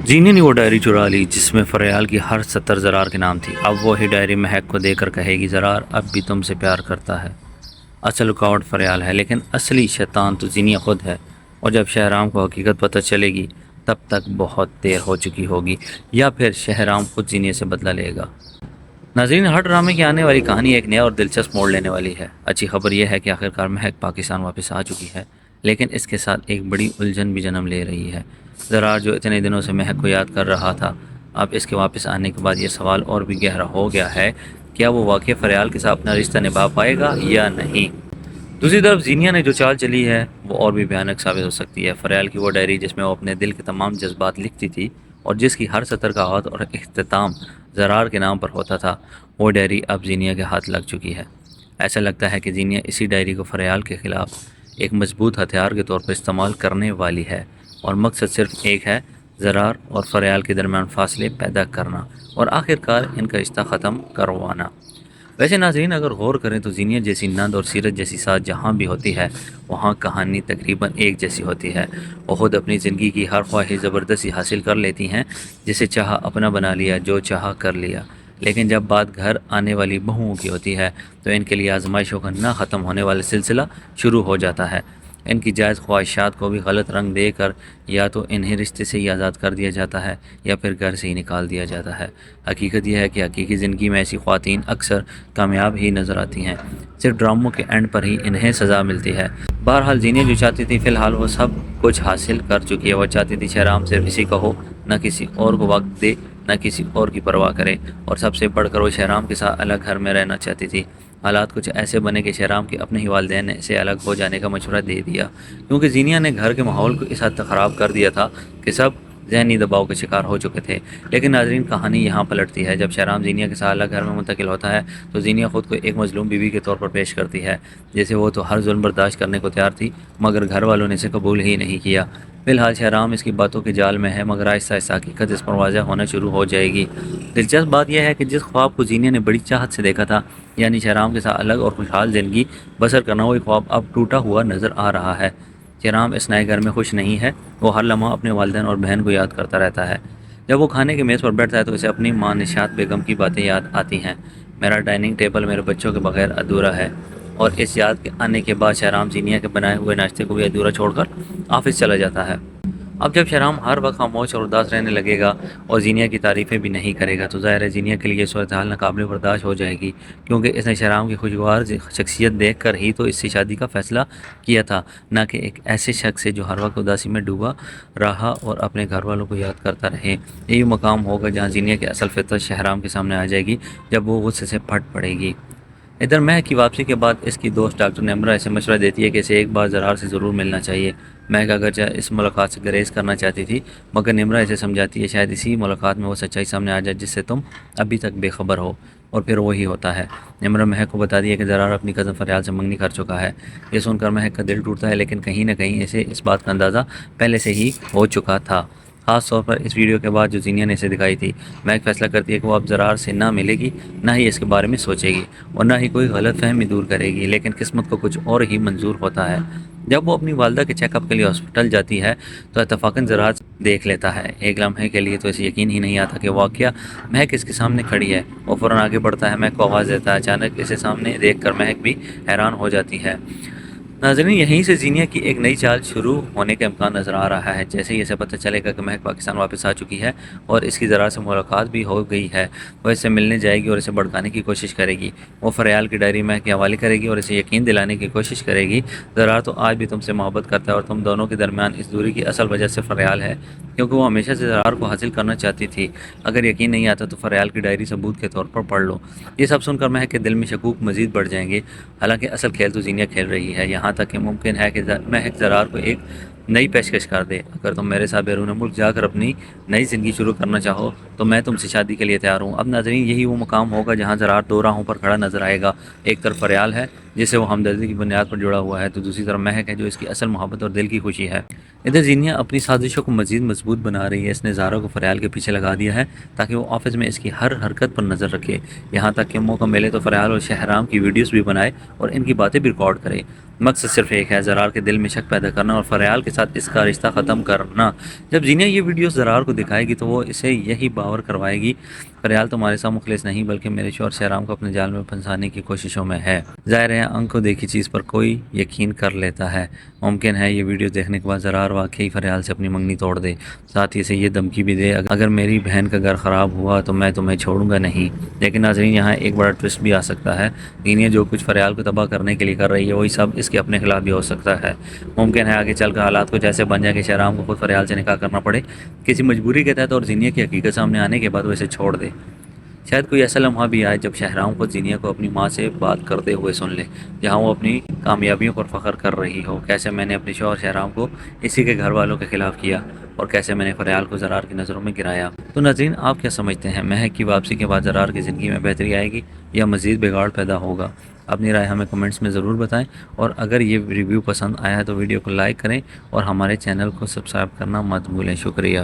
जीनी ने वो डायरी चुरा ली जिसमें फरियाल की हर सतर ज़रार के नाम थी। अब वही डायरी महक को देकर कहेगी, ज़रार अब भी तुमसे प्यार करता है। असल रुकावट फरियाल है, लेकिन असली शैतान तो जीनिया खुद है। और जब शहराम को हकीकत पता चलेगी तब तक बहुत देर हो चुकी होगी, या फिर शहराम खुद जीनिया से बदला लेगा। नाज़रीन, हर ड्रामे की आने वाली कहानी एक नया और दिलचस्प मोड़ लेने वाली है। अच्छी खबर यह है कि आखिरकार महक पाकिस्तान वापस आ चुकी है, लेकिन इसके साथ एक बड़ी उलझन भी जन्म ले रही है। ज़रार जो इतने दिनों से महक को याद कर रहा था, अब इसके वापस आने के बाद ये सवाल और भी गहरा हो गया है, क्या वो वाकई फरियाल के साथ अपना रिश्ता निभा पाएगा या नहीं। दूसरी तरफ जीनिया ने जो चाल चली है वो और भी भयानक साबित हो सकती है। फरियाल की वो डायरी जिसमें वो अपने दिल के तमाम जज्बात लिखती थी और जिसकी हर सतर का आगाज़ और इख्तिताम ज़रार के नाम पर होता था, वो डायरी अब जीनिया के हाथ लग चुकी है। ऐसा लगता है कि जीनिया इसी डायरी को फरियाल के ख़िलाफ़ एक मजबूत हथियार के तौर पर इस्तेमाल करने वाली है, और मकसद सिर्फ एक है, ज़रार और फरियाल के दरमियान फासले पैदा करना और आखिरकार इनका रिश्ता ख़त्म करवाना। वैसे नाज़रीन, अगर गौर करें तो जीनिया जैसी नंद और सीरत जैसी साथ जहाँ भी होती है वहाँ कहानी तकरीबन एक जैसी होती है। वो खुद अपनी ज़िंदगी की हर ख्वाहिश ज़बरदस्ती हासिल कर लेती हैं, जिसे चाहा अपना बना लिया, जो चाहा कर लिया। लेकिन जब बात घर आने वाली बहुओं की होती है तो इनके लिए आजमाइशों का ना ख़त्म होने वाला सिलसिला शुरू हो जाता है। इनकी जायज़ ख्वाहिशात को भी गलत रंग देकर या तो इन्हें रिश्ते से ही आज़ाद कर दिया जाता है या फिर घर से ही निकाल दिया जाता है। हकीकत यह है कि हकीकी ज़िंदगी में ऐसी ख़वातीन अक्सर कामयाब ही नज़र आती हैं, सिर्फ ड्रामों के एंड पर ही इन्हें सज़ा मिलती है। बहरहाल जीनिया जो चाहती थी, फ़िलहाल वो सब कुछ हासिल कर चुकी है। वह चाहती थी शहराम सिर्फ इसी का हो, न किसी और को वक्त दे, न किसी और की परवाह करे, और सबसे बढ़कर वो शहराम के साथ अलग घर में रहना चाहती थी। हालात कुछ ऐसे बने कि शहराम के अपने ही वालिदैन ने इसे अलग हो जाने का मशवरा दे दिया, क्योंकि जीनिया ने घर के माहौल को इस हद तक ख़राब कर दिया था कि सब जहनी दबाव के शिकार हो चुके थे। लेकिन नाजरीन, कहानी यहाँ पलटती है। जब शहराम जीनिया के साथ अलग घर में मुंतकिल होता है तो जीनिया ख़ुद को एक मजलूम बीवी के तौर पर पेश करती है। जैसे वो तो हर जुल्म बर्दाश्त करने को तैयार थी, मगर घर वालों ने इसे कबूल ही नहीं किया। फिलहाल शहराम इसकी बातों के जाल में है, मगर आहिस्ता आहिस्ता हकीकत इस पर वाज़ह होना शुरू हो जाएगी। दिलचस्प बात यह है कि जिस ख्वाब को जीनिया ने बड़ी चाहत से देखा था, यानी शहराम के साथ अलग और खुशहाल ज़िंदगी बसर करना, वही ख्वाब अब टूटा हुआ नज़र आ रहा है। शहराम इस नए घर में खुश नहीं है। वो हर लम्हा अपने वालिदैन और बहन को याद करता रहता है। जब वो खाने के मेज़ पर बैठता है तो उसे अपनी माँ निशात बेगम की बातें याद आती हैं। मेरा डाइनिंग टेबल मेरे बच्चों के बगैर अधूरा है। और इस याद के आने के बाद शहराम जीनिया के बनाए हुए नाश्ते को भी अधूरा छोड़कर ऑफिस चला जाता है। अब जब शहराम हर वक्त खामोश और उदास रहने लगेगा और जीनिया की तारीफ़ें भी नहीं करेगा तो ज़ाहिर है जीनिया के लिए सूरत हाल नाकाबिल बर्दाश्त हो जाएगी, क्योंकि इसने शहराम की खुशगवार शख्सियत देख कर ही तो इससे शादी का फ़ैसला किया था, ना कि एक ऐसे शख्स से जो हर वक्त उदासी में डूबा रहा और अपने घर वालों को याद करता रहे। यही मकाम होगा जहाँ जीनिया की असल फितरत शहराम के सामने आ जाएगी, जब वो गुस्से से फट पड़ेगी। इधर महक की वापसी के बाद इसकी दोस्त डॉक्टर निम्रा इसे मशवरा देती है कि इसे एक बार ज़रार से ज़रूर मिलना चाहिए। महक अगरचे इस मुलाकात से गुरेज करना चाहती थी, मगर निम्रा इसे समझाती है शायद इसी मुलाकात में वो सच्चाई सामने आ जाए जिससे तुम अभी तक बेखबर हो। और फिर वही होता है। निम्रा महक को बताती है कि ज़रार अपनी कज़न फरियाल से मंगनी कर चुका है। ये सुनकर महक का दिल टूटता है, लेकिन कहीं ना कहीं इसे इस बात का अंदाज़ा पहले से ही हो चुका था। ख़ास तौर पर इस वीडियो के बाद जो जीनिया ने इसे दिखाई थी। महक फैसला करती है कि वो अब ज़रार से ना मिलेगी, ना ही इसके बारे में सोचेगी और ना ही कोई गलत फहमी दूर करेगी। लेकिन किस्मत को कुछ और ही मंजूर होता है। जब वो अपनी वालदा के चेकअप के लिए हॉस्पिटल जाती है तो इत्तफाकन ज़रार देख लेता है। एक लम्हे के लिए तो इसे यकीन ही नहीं आता कि वाक़या महक इसके सामने खड़ी है। वो फ़ौरन आगे बढ़ता है, महक को आवाज़ देता है। अचानक इसे सामने देख कर महक भी हैरान हो जाती है। नाज़रीन, यहीं से जीनिया की एक नई चाल शुरू होने का इम्कान नज़र आ रहा है। जैसे ही इसे पता चलेगा कि महक पाकिस्तान वापस आ चुकी है और इसकी ज़रा से मुलाकात भी हो गई है, वह इससे मिलने जाएगी और इसे भड़काने की कोशिश करेगी। वो फरियाल की डायरी महक के हवाले करेगी और इसे यकीन दिलाने की कोशिश करेगी, ज़रा तो आज भी तुमसे मोहब्बत करता है और तुम दोनों के दरमियान इस दूरी की असल वजह से फरियाल है, क्योंकि वो हमेशा से ज़रार को हासिल करना चाहती थी। अगर यकीन नहीं आता तो फरियाल की डायरी सबूत के तौर पर पढ़ लो। ये सब सुनकर महक के दिल में शकूक मज़ीद बढ़ जाएंगे। हालांकि असल खेल तो जीनिया खेल रही है। यहाँ तक कि मुमकिन है कि महक ज़रार को एक नई पेशकश कर दे। अगर तुम मेरे साथ बैरून मुल्क जाकर अपनी नई ज़िंदगी शुरू करना चाहो तो मैं तुमसे शादी के लिए तैयार हूँ। अब नाज़रीन, यही वो मकाम होगा जहाँ ज़रार दो राहों पर खड़ा नज़र आएगा। एक तरफ फरियाल है جسے وہ ہمدردی کی بنیاد پر جڑا ہوا ہے، تو دوسری طرف مہک ہے جو اس کی اصل محبت اور دل کی خوشی ہے۔ ادھر زینیا اپنی سازشوں کو مزید مضبوط بنا رہی ہے۔ اس نے زارا کو فریال کے پیچھے لگا دیا ہے تاکہ وہ آفس میں اس کی ہر حرکت پر نظر رکھے، یہاں تک کہ موقع ملے تو فریال اور شہرام کی ویڈیوز بھی بنائے اور ان کی باتیں بھی ریکارڈ کرے۔ مقصد صرف ایک ہے، زرار کے دل میں شک پیدا کرنا اور فریال کے ساتھ اس کا رشتہ ختم کرنا۔ جب زینیا یہ ویڈیوز زرار کو دکھائے گی تو وہ اسے یہی باور کروائے گی، فریال تمہارے ساتھ مخلص نہیں بلکہ میرے شوہر شہرام کو اپنے جال میں پھنسانے کی کوششوں میں ہے۔ ظاہر ہے آنکھ کو دیکھی چیز پر کوئی یقین کر لیتا ہے۔ ممکن ہے یہ ویڈیو دیکھنے کے بعد زرار واقعی فریال سے اپنی منگنی توڑ دے، ساتھ ہی اسے یہ دھمکی بھی دے اگر میری بہن کا گھر خراب ہوا تو میں تمہیں چھوڑوں گا نہیں۔ لیکن ناظرین یہاں ایک بڑا ٹوسٹ بھی آ سکتا ہے، زینیا جو کچھ فریال کو تباہ کرنے کے لیے کر رہی ہے وہی سب اس کے اپنے خلاف بھی ہو سکتا ہے۔ ممکن ہے آگے چل کر حالات کچھ ایسے بن جائے کہ شہرام کو خود فریال سے نکاح کرنا پڑے کسی مجبوری کے تحت، اور زینیا کی حقیقت سامنے آنے کے بعد وہ اسے چھوڑ دے۔ شاید کوئی ایسا لمحہ بھی آئے جب شہرام خود زینیا کو اپنی ماں سے بات کرتے ہوئے سن لے، جہاں وہ اپنی کامیابیوں پر فخر کر رہی ہو، کیسے میں نے اپنے شوہر شہرام کو اسی کے گھر والوں کے خلاف کیا اور کیسے میں نے فریال کو زرار کی نظروں میں گرایا۔ تو ناظرین آپ کیا سمجھتے ہیں، مہک کی واپسی کے بعد زرار کی زندگی میں بہتری آئے گی یا مزید بگاڑ پیدا ہوگا؟ اپنی رائے ہمیں کمنٹس میں ضرور بتائیں، اور اگر یہ ریویو پسند آیا ہے تو ویڈیو کو لائک کریں اور ہمارے چینل کو سبسکرائب کرنا مت بھولیں۔ شکریہ۔